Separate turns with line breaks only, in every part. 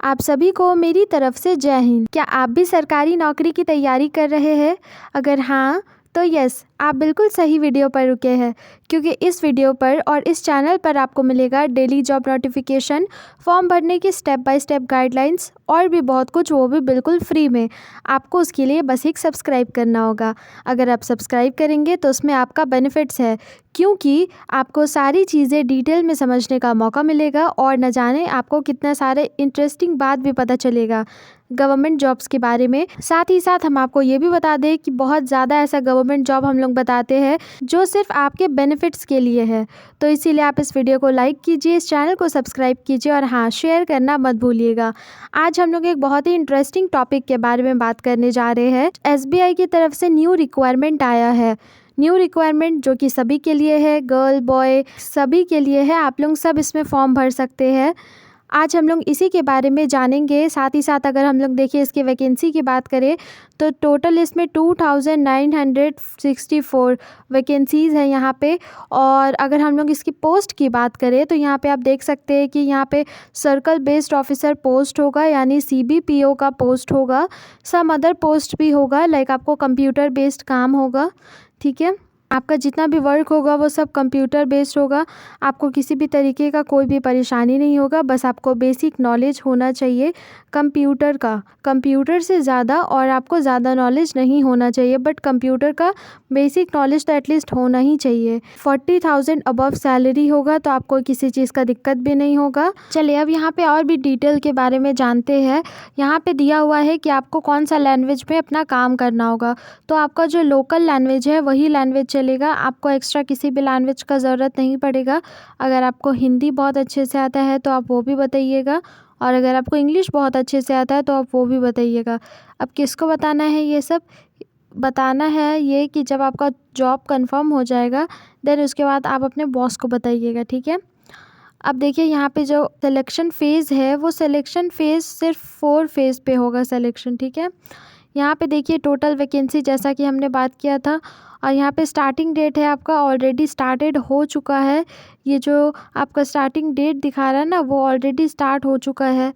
आप सभी को मेरी तरफ से जय हिंद। क्या आप भी सरकारी नौकरी की तैयारी कर रहे हैं? अगर हाँ तो यस, आप बिल्कुल सही वीडियो पर रुके हैं, क्योंकि इस वीडियो पर और इस चैनल पर आपको मिलेगा डेली जॉब नोटिफिकेशन, फॉर्म भरने की स्टेप बाय स्टेप गाइडलाइंस और भी बहुत कुछ, वो भी बिल्कुल फ्री में। आपको उसके लिए बस एक सब्सक्राइब करना होगा। अगर आप सब्सक्राइब करेंगे तो उसमें आपका बेनिफिट्स है, क्योंकि आपको सारी चीज़ें डिटेल में समझने का मौका मिलेगा और न जाने आपको कितना सारे इंटरेस्टिंग बात भी पता चलेगा गवर्नमेंट जॉब्स के बारे में। साथ ही साथ हम आपको ये भी बता दें कि बहुत ज़्यादा ऐसा गवर्नमेंट जॉब हम लोग बताते हैं जो सिर्फ आपके बेनिफिट्स के लिए है। तो इसीलिए आप इस वीडियो को लाइक कीजिए, इस चैनल को सब्सक्राइब कीजिए और हाँ, शेयर करना मत भूलिएगा। आज हम लोग एक बहुत ही इंटरेस्टिंग टॉपिक के बारे में बात करने जा रहे हैं। एसबीआई की तरफ से न्यू रिक्वायरमेंट आया है। न्यू रिक्वायरमेंट जो कि सभी के लिए है, गर्ल बॉय सभी के लिए है। आप लोग सब इसमें फॉर्म भर सकते हैं। आज हम लोग इसी के बारे में जानेंगे। साथ ही साथ अगर हम लोग देखिए इसकी वैकेंसी की बात करें तो टोटल इसमें 2964 वैकेंसीज़ हैं यहाँ पे। और अगर हम लोग इसकी पोस्ट की बात करें तो यहाँ पे आप देख सकते हैं कि यहाँ पे सर्कल बेस्ड ऑफिसर पोस्ट होगा, यानी सीबीपीओ का पोस्ट होगा। सम अदर पोस्ट भी होगा, लाइक आपको कंप्यूटर बेस्ड काम होगा। ठीक है, आपका जितना भी वर्क होगा वो सब कंप्यूटर बेस्ड होगा। आपको किसी भी तरीके का कोई भी परेशानी नहीं होगा, बस आपको बेसिक नॉलेज होना चाहिए कंप्यूटर का। कंप्यूटर से ज़्यादा और आपको ज़्यादा नॉलेज नहीं होना चाहिए, बट कंप्यूटर का बेसिक नॉलेज तो एटलीस्ट होना ही चाहिए। 40,000 अबव सैलरी होगा, तो आपको किसी चीज़ का दिक्कत भी नहीं होगा। चलिए अब यहाँ पे और भी डिटेल के बारे में जानते हैं। यहाँ पे दिया हुआ है कि आपको कौन सा लैंग्वेज में अपना काम करना होगा। तो आपका जो लोकल लैंग्वेज है वही लैंग्वेज चलेगा, आपको एक्स्ट्रा किसी भी लैंग्वेज का ज़रूरत नहीं पड़ेगा। अगर आपको हिंदी बहुत अच्छे से आता है तो आप वो भी बताइएगा, और अगर आपको इंग्लिश बहुत अच्छे से आता है तो आप वो भी बताइएगा। अब किसको बताना है ये सब? बताना है ये कि जब आपका जॉब कंफर्म हो जाएगा देन उसके बाद आप अपने बॉस को बताइएगा। ठीक है, अब देखिए यहाँ पे जो सिलेक्शन फ़ेज़ है वो सिलेक्शन फ़ेज़ सिर्फ 4 फेज़ पे होगा सिलेक्शन। ठीक है, यहाँ पे देखिए टोटल वैकेंसी जैसा कि हमने बात किया था, और यहाँ पे स्टार्टिंग डेट है आपका ऑलरेडी स्टार्टेड हो चुका है। ये जो आपका स्टार्टिंग डेट दिखा रहा है ना, वो ऑलरेडी स्टार्ट हो चुका है।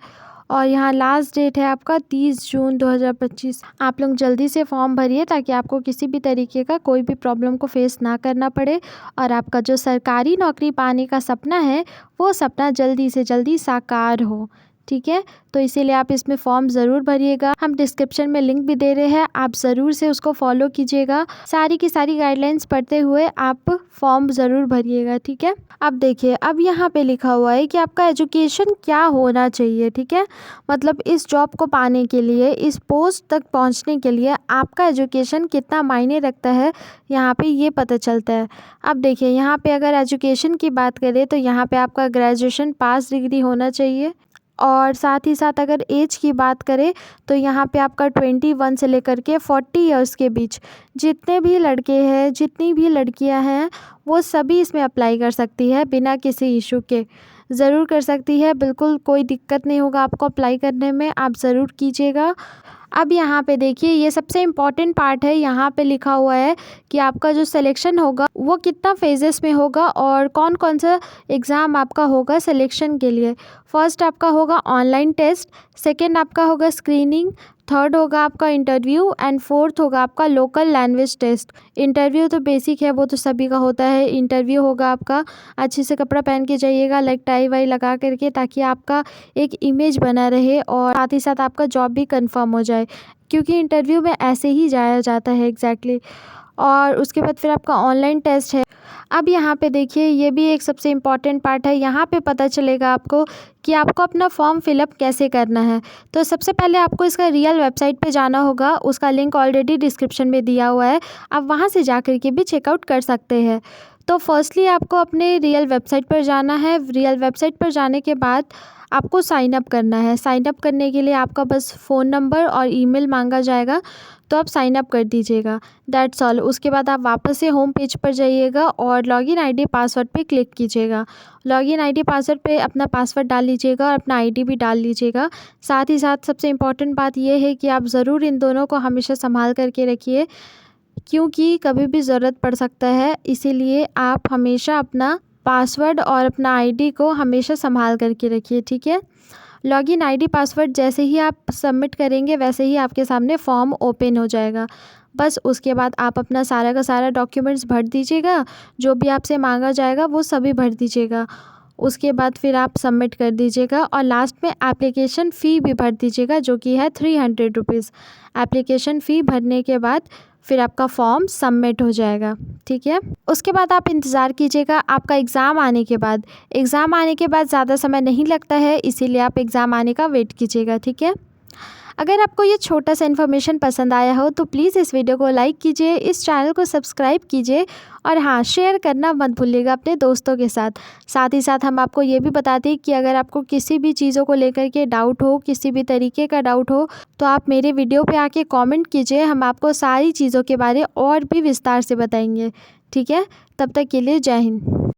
और यहाँ लास्ट डेट है आपका 30 जून 2025। आप लोग जल्दी से फॉर्म भरिए ताकि आपको किसी भी तरीके का कोई भी प्रॉब्लम को फेस ना करना पड़े, और आपका जो सरकारी नौकरी पाने का सपना है वो सपना जल्दी से जल्दी साकार हो। ठीक है, तो इसीलिए आप इसमें फॉर्म ज़रूर भरिएगा। हम डिस्क्रिप्शन में लिंक भी दे रहे हैं, आप ज़रूर से उसको फॉलो कीजिएगा। सारी की सारी गाइडलाइंस पढ़ते हुए आप फॉर्म ज़रूर भरिएगा। ठीक है, अब देखिए अब यहाँ पे लिखा हुआ है कि आपका एजुकेशन क्या होना चाहिए। ठीक है, मतलब इस जॉब को पाने के लिए, इस पोस्ट तक पहुँचने के लिए आपका एजुकेशन कितना मायने रखता है, यहाँ पे ये पता चलता है। अब देखिए यहाँ पे अगर एजुकेशन की बात करें तो यहाँ पे आपका ग्रेजुएशन पास डिग्री होना चाहिए। और साथ ही साथ अगर एज की बात करें तो यहाँ पे आपका 21 से लेकर के 40 इयर्स के बीच जितने भी लड़के हैं, जितनी भी लड़कियां हैं, वो सभी इसमें अप्लाई कर सकती है बिना किसी इशू के। ज़रूर कर सकती है, बिल्कुल कोई दिक्कत नहीं होगा आपको अप्लाई करने में, आप ज़रूर कीजिएगा। अब यहाँ पे देखिए ये सबसे इम्पॉर्टेंट पार्ट है। यहाँ पे लिखा हुआ है कि आपका जो सिलेक्शन होगा वो कितना फेजेस में होगा और कौन कौन सा एग्ज़ाम आपका होगा सिलेक्शन के लिए। फर्स्ट आपका होगा ऑनलाइन टेस्ट, सेकंड आपका होगा स्क्रीनिंग, थर्ड होगा आपका इंटरव्यू एंड फोर्थ होगा आपका लोकल लैंग्वेज टेस्ट। इंटरव्यू तो बेसिक है, वो तो सभी का होता है। इंटरव्यू होगा आपका, अच्छे से कपड़ा पहन के जाइएगा, लाइक टाई वाई लगा करके, ताकि आपका एक इमेज बना रहे और साथ ही साथ आपका जॉब भी कंफर्म हो जाए, क्योंकि इंटरव्यू में ऐसे ही जाया जाता है एग्जैक्टली। और उसके बाद फिर आपका ऑनलाइन टेस्ट है। अब यहाँ पे देखिए ये भी एक सबसे इम्पॉर्टेंट पार्ट है। यहाँ पे पता चलेगा आपको कि आपको अपना फॉर्म फिलअप कैसे करना है। तो सबसे पहले आपको इसका रियल वेबसाइट पे जाना होगा, उसका लिंक ऑलरेडी डिस्क्रिप्शन में दिया हुआ है, आप वहाँ से जा कर के भी चेकआउट कर सकते हैं। तो फर्स्टली आपको अपने रियल वेबसाइट पर जाना है। रियल वेबसाइट पर जाने के बाद आपको साइन अप करना है। साइन अप करने के लिए आपका बस फ़ोन नंबर और ईमेल मांगा जाएगा, तो आप साइन अप कर दीजिएगा, दैट्स ऑल। उसके बाद आप वापस से होम पेज पर जाइएगा और लॉगिन आईडी पासवर्ड पे क्लिक कीजिएगा। लॉगिन आईडी पासवर्ड पे अपना पासवर्ड डाल लीजिएगा और अपना आईडी भी डाल लीजिएगा। साथ ही साथ सबसे इम्पॉर्टेंट बात यह है कि आप ज़रूर इन दोनों को हमेशा संभाल करके रखिए, क्योंकि कभी भी ज़रूरत पड़ सकता है। इसीलिए आप हमेशा अपना पासवर्ड और अपना आईडी को हमेशा संभाल करके रखिए। ठीक है, लॉगिन आईडी पासवर्ड जैसे ही आप सबमिट करेंगे वैसे ही आपके सामने फॉर्म ओपन हो जाएगा। बस उसके बाद आप अपना सारा का सारा डॉक्यूमेंट्स भर दीजिएगा, जो भी आपसे मांगा जाएगा वो सभी भर दीजिएगा। उसके बाद फिर आप सबमिट कर दीजिएगा और लास्ट में एप्लीकेशन फ़ी भी भर दीजिएगा, जो कि है 300 रुपीज़। एप्लीकेशन फ़ी भरने के बाद फिर आपका फॉर्म सबमिट हो जाएगा, ठीक है। उसके बाद आप इंतज़ार कीजिएगा आपका एग्ज़ाम आने के बाद। एग्ज़ाम आने के बाद ज़्यादा समय नहीं लगता है, इसीलिए आप एग्ज़ाम आने का वेट कीजिएगा, ठीक है। अगर आपको ये छोटा सा इन्फॉर्मेशन पसंद आया हो तो प्लीज़ इस वीडियो को लाइक कीजिए, इस चैनल को सब्सक्राइब कीजिए और हाँ, शेयर करना मत भूलिएगा अपने दोस्तों के साथ। साथ ही साथ हम आपको ये भी बताते हैं कि अगर आपको किसी भी चीज़ों को लेकर के डाउट हो, किसी भी तरीके का डाउट हो, तो आप मेरे वीडियो पे आके कमेंट कीजिए, हम आपको सारी चीज़ों के बारे और भी विस्तार से बताएंगे, ठीक है। तब तक के लिए जय हिंद।